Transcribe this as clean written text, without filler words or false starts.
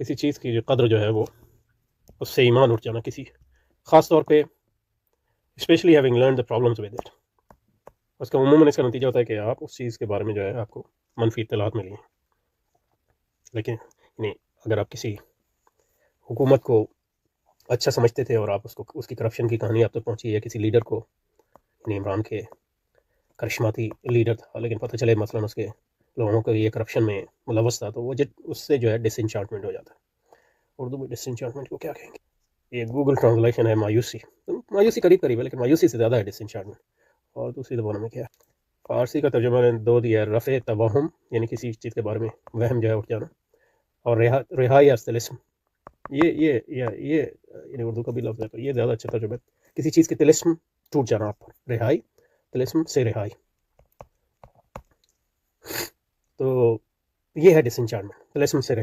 کسی چیز کی جو قدر جو ہے وہ اس سے ایمان اٹھ جانا کسی خاص طور پہ especially having learn the problems with it, اس کا عموماً اس کا نتیجہ ہوتا ہے کہ آپ اس چیز کے بارے میں جو ہے آپ کو منفی اطلاعات ملی ہیں. لیکن یعنی اگر آپ کسی حکومت کو اچھا سمجھتے تھے اور آپ اس کی کرپشن کی کہانی آپ تک پہنچی ہے کسی لیڈر کو، یعنی عمران کے کرشماتی لیڈر تھا، لیکن پتہ چلے مثلاً اس کے لوگوں کو یہ کرپشن میں ملوث تھا، تو وہ اس سے جو ہے ڈس انچارٹمنٹ ہو جاتا ہے. اردو میں ڈس انچارٹمنٹ کو کیا کہیں گے؟ یہ گوگل ٹرانسلیشن ہے مایوسی. مایوسی قریب قریب ہے لیکن مایوسی سے زیادہ ہے ڈس انچارٹمنٹ. اور دوسری زبانوں میں کیا ہے؟ فارسی کا ترجمہ نے دو دیا ہے، رفع توہم، یعنی کسی چیز کے بارے میں وہم جو ہے اٹھ جانا، اور رہائی از طلسم. یہ یعنی اردو کا بھی لفظ ہے تو یہ زیادہ اچھا ترجمہ ہے، کسی چیز کے طلسم ٹوٹ جانا آپ پر، رہائی طلسم سے رہائی. تو یہ ہے ڈس انچارٹمنٹ، طلسم سے رہائی.